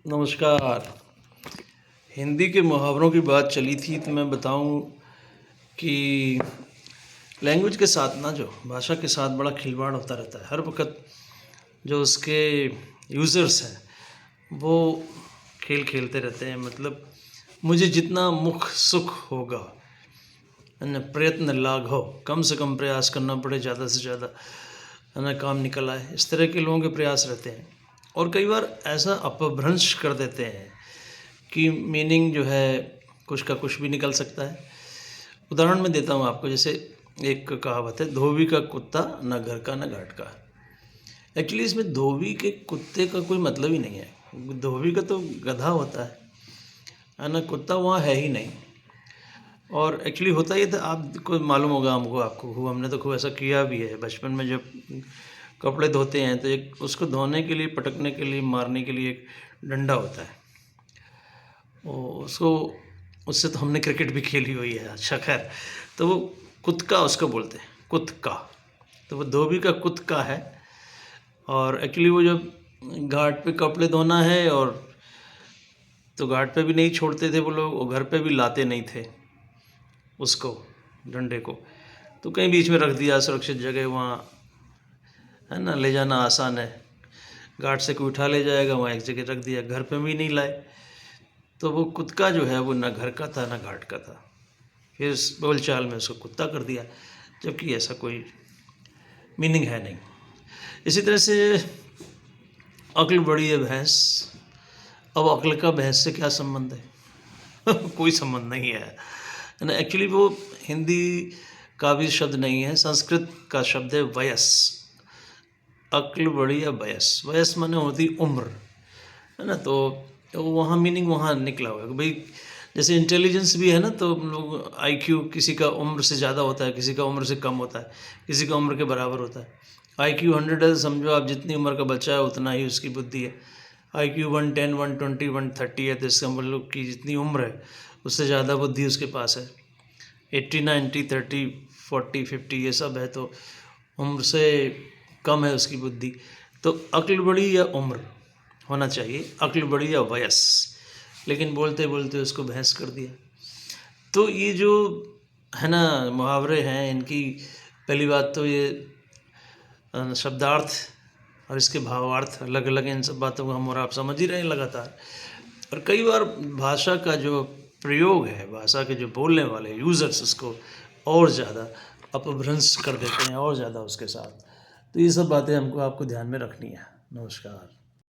नमस्कार। हिंदी के मुहावरों की बात चली थी तो मैं बताऊं कि लैंग्वेज के साथ ना जो भाषा के साथ बड़ा खिलवाड़ होता रहता है। हर वक्त जो उसके यूज़र्स हैं वो खेल खेलते रहते हैं। मतलब मुझे जितना मुख सुख होगा है ना, प्रयत्न लाघव, कम से कम प्रयास करना पड़े, ज़्यादा से ज़्यादा है ना काम निकल आए, इस तरह के लोगों के प्रयास रहते हैं। और कई बार ऐसा अपभ्रंश कर देते हैं कि मीनिंग जो है कुछ का कुछ भी निकल सकता है। उदाहरण मैं देता हूँ आपको। जैसे एक कहावत है, धोबी का कुत्ता न घर का न घाट का। एक्चुअली इसमें धोबी के कुत्ते का कोई मतलब ही नहीं है। धोबी का तो गधा होता है ना, कुत्ता वहाँ है ही नहीं। और एक्चुअली होता ये था, आपको मालूम होगा, आपको हमने तो खूब ऐसा किया भी है बचपन में। जब कपड़े धोते हैं तो एक उसको धोने के लिए, पटकने के लिए, मारने के लिए एक डंडा होता है। उसको उससे तो हमने क्रिकेट भी खेली हुई है। अच्छा खैर, तो वो कुत्का उसको बोलते हैं, कुत्का। तो वो धोबी का कुत्का है। और एक्चुअली वो जब घाट पे कपड़े धोना है और तो घाट पे भी नहीं छोड़ते थे वो लोग, और घर पे भी लाते नहीं थे उसको, डंडे को। तो कहीं बीच में रख दिया, सुरक्षित जगह, वहाँ है ना, ले जाना आसान है। घाट से कोई उठा ले जाएगा, वहाँ एक जगह रख दिया, घर पे भी नहीं लाए। तो वो कुत्का जो है वो ना घर का था ना घाट का था। फिर इस बोलचाल में उसको कुत्ता कर दिया, जबकि ऐसा कोई मीनिंग है नहीं। इसी तरह से अक्ल बड़ी है भैंस। अब अक्ल का भैंस से क्या संबंध है? कोई संबंध नहीं है ना। एक्चुअली वो हिंदी का भी शब्द नहीं है, संस्कृत का शब्द है वयस। अक्ल बड़ी या वयस, वयस माने होती उम्र, है ना। तो वहाँ मीनिंग वहाँ निकला हुआ है कि भाई, जैसे इंटेलिजेंस भी है ना, तो लोग आईक्यू किसी का उम्र से ज़्यादा होता है, किसी का उम्र से कम होता है, किसी का उम्र के बराबर होता है। आईक्यू 100 है, समझो आप जितनी उम्र का बच्चा है उतना ही उसकी बुद्धि है। आईक्यू 110, 120, 130 है, तो इसका मतलब कि जितनी उम्र है उससे ज़्यादा बुद्धि उसके पास है। 80, 90, 30, 40, 50 ये सब है, तो उम्र से कम है उसकी बुद्धि। तो अक्ल बड़ी या उम्र होना चाहिए, अक्ल बड़ी या वयस, लेकिन बोलते बोलते उसको भैंस कर दिया। तो ये जो है ना मुहावरे हैं, इनकी पहली बात तो ये शब्दार्थ और इसके भावार्थ अलग अलग हैं। इन सब बातों को हम और आप समझ ही रहे हैं लगातार। और कई बार भाषा का जो प्रयोग है, भाषा के जो बोलने वाले यूज़र्स, उसको और ज़्यादा अपभ्रंश कर देते हैं और ज़्यादा उसके साथ। तो ये सब बातें हमको आपको ध्यान में रखनी है। नमस्कार।